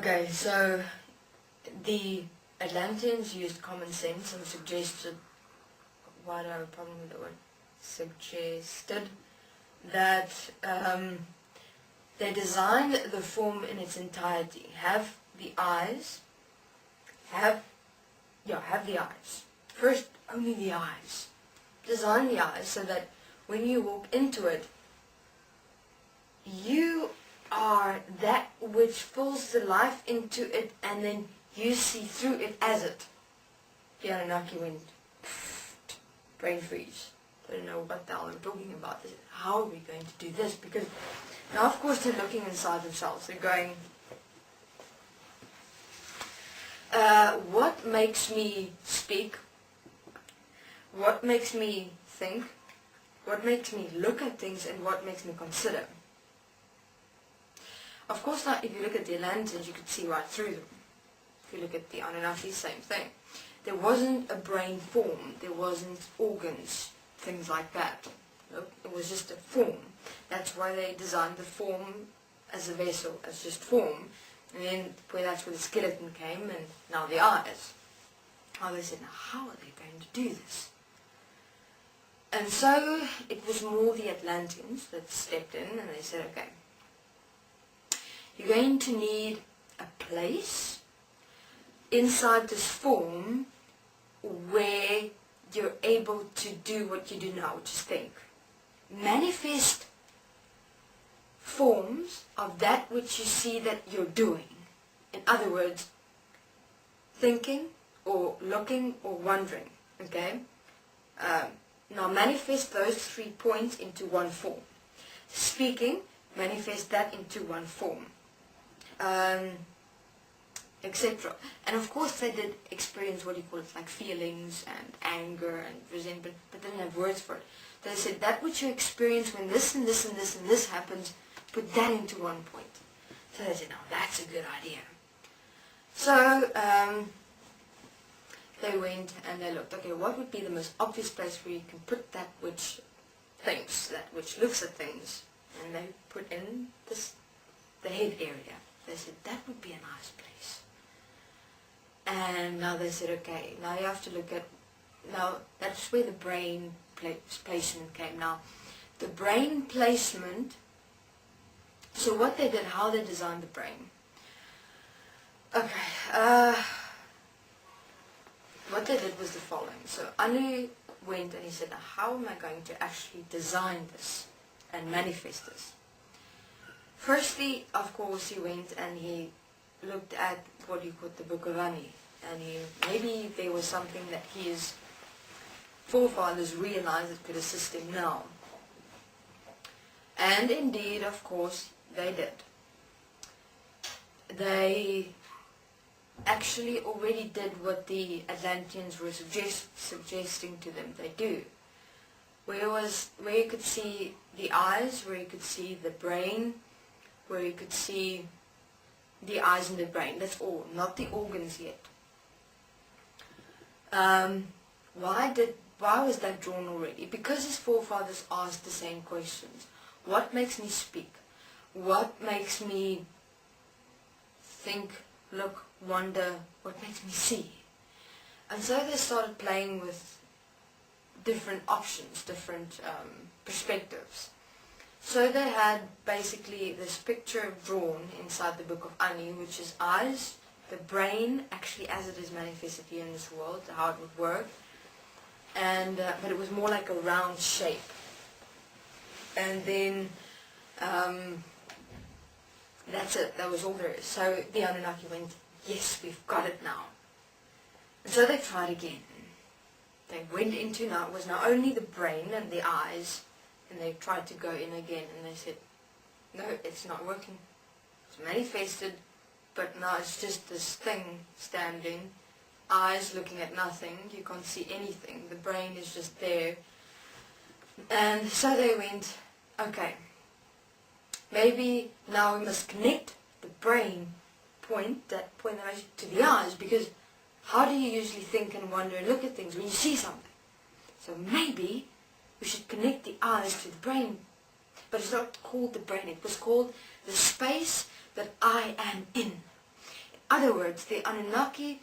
Okay, so the Atlanteans used common sense and suggested, why do I have a problem with the word? Suggested that they design the form in its entirety. Have the eyes. Have the eyes. First, only the eyes. Design the eyes so that when you walk into it, you are that which fills the life into it, and then you see through it as it. The Anunnaki went, brain freeze. I don't know what the hell I'm talking about. How are we going to do this? Because now, of course, they're looking inside themselves. They're going, what makes me speak? What makes me think? What makes me look at things, and what makes me consider? Of course, now, if you look at the Atlanteans, you could see right through them. If you look at the Anunnaki, same thing. There wasn't a brain form. There wasn't organs, things like that. Nope, it was just a form. That's why they designed the form as a vessel, as just form. And then that's where the skeleton came, and now the eyes. Now they said, now how are they going to do this? And so it was more the Atlanteans that stepped in, and they said, okay, you're going to need a place inside this form where you're able to do what you do now, which is think. Manifest forms of that which you see that you're doing. In other words, thinking or looking or wondering. Okay? Now manifest those 3 points into one form. Speaking, manifest that into one form. Etc. And of course they did experience what you call it, like feelings and anger and resentment, but they didn't have words for it. They said that which you experience when this and this and this and this happens, put that into one point. So they said, now that's a good idea. So they went and they looked, okay, what would be the most obvious place where you can put that which thinks, that which looks at things? And they put in the head area. They said that would be a nice place. And now they said, okay, now you have to look at, now that's where the brain placement came. Now, the brain placement, so what they did, how they designed the brain. Okay, what they did was the following. So Anu went and he said, now how am I going to actually design this and manifest this? Firstly, of course, he went and he looked at what you call the Book of Ani, and maybe there was something that his forefathers realized that could assist him now. And indeed, of course, they did. They actually already did what the Atlanteans were suggesting to them they do. Where you could see the eyes, where you could see the brain, where you could see the eyes and the brain. That's all, not the organs yet. Why was that drawn already? Because his forefathers asked the same questions. What makes me speak? What makes me think, look, wonder? What makes me see? And so they started playing with different options, different perspectives. So they had basically this picture drawn inside the Book of Ani, which is eyes, the brain, actually as it is manifested here in this world, how it would work, and but it was more like a round shape. And then that's it, that was all there is. So the Anunnaki went, yes, we've got it now. And so they tried again. They went into, now it was not only the brain and the eyes, and they tried to go in again, and they said, no, it's not working. It's manifested, but now it's just this thing standing, eyes looking at nothing, you can't see anything, the brain is just there. And so they went, okay, maybe now we must connect the brain point, that point that I said, to the eyes, because how do you usually think and wonder and look at things when you see something? So maybe we should connect the eyes to the brain. But it's not called the brain, it was called the space that I am in. other words, the Anunnaki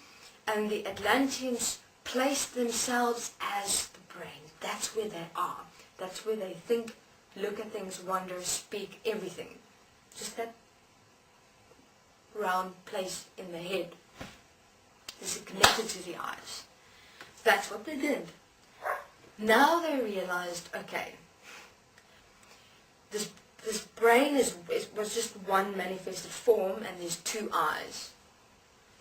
and the Atlanteans placed themselves as the brain. That's where they are. That's where they think, look at things, wonder, speak, everything. Just that round place in the head. This is connected to the eyes. That's what they did. Now they realized, okay, this brain was just one manifested form, and there's two eyes.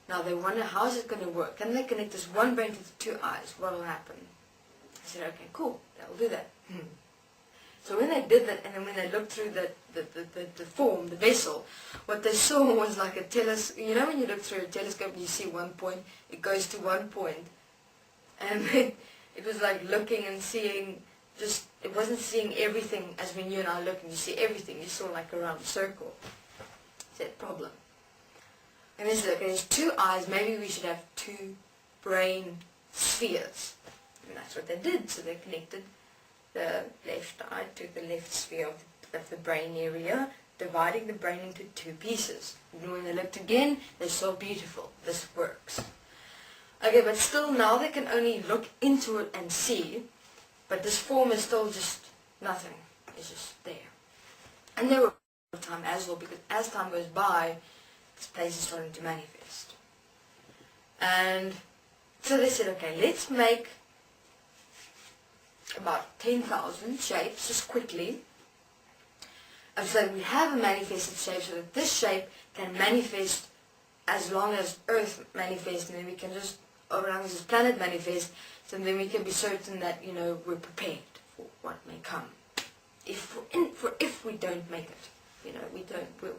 Now they wonder, how is it going to work? Can they connect this one brain to the two eyes? What will happen? I said, okay, cool, they'll do that. So when they did that, and then when they looked through the form, the vessel, what they saw was like a telescope. You know when you look through a telescope and you see one point, it goes to one point. And then it was like looking and seeing, just, it wasn't seeing everything as when you and I look and you see everything. You saw like a round circle. It's that problem. And they said, okay, there's two eyes, maybe we should have two brain spheres. And that's what they did. So they connected the left eye to the left sphere of the brain area, dividing the brain into two pieces. And when they looked again, they saw, beautiful, this works. Okay, but still now they can only look into it and see, but this form is still just nothing. It's just there. And there were time as well, because as time goes by, this place is starting to manifest. And so they said, okay, let's make about 10,000 shapes, just quickly. And so we have a manifested shape, so that this shape can manifest as long as Earth manifests, and then we can just, as long as this planet manifests, so then we can be certain that, you know, we're prepared for what may come. If we don't make it, you know, we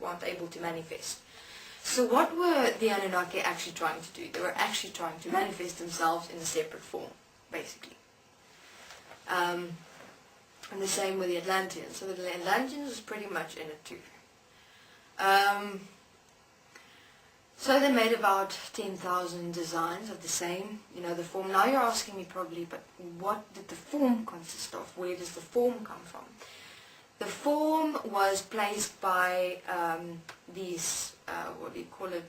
aren't able to manifest. So what were the Anunnaki actually trying to do? They were actually trying to manifest themselves in a separate form, basically. And the same with the Atlanteans. So the Atlanteans was pretty much in it too. So they made about 10,000 designs of the same, you know, the form. Now you're asking me probably, but what did the form consist of? Where does the form come from? The form was placed by these, what do you call it,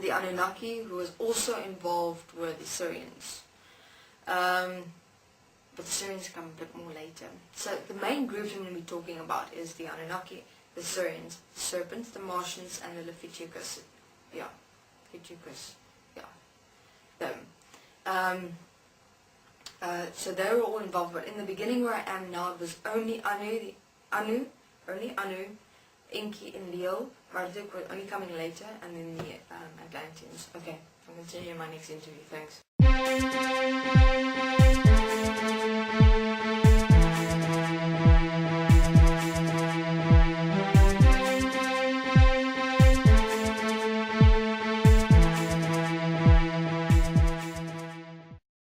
the Anunnaki, who was also involved with the Syrians. But the Syrians come a bit more later. So the main groups I'm going to be talking about is the Anunnaki, the Syrians, the serpents, the Martians, and the Leviticus. Yeah, Leviticus. Yeah, them. So they were all involved. But in the beginning, where I am now, it was only Anu, Enki, and Leo. Marduk was only coming later, and then the Atlanteans. Okay, I'm going to see you in my next interview. Thanks.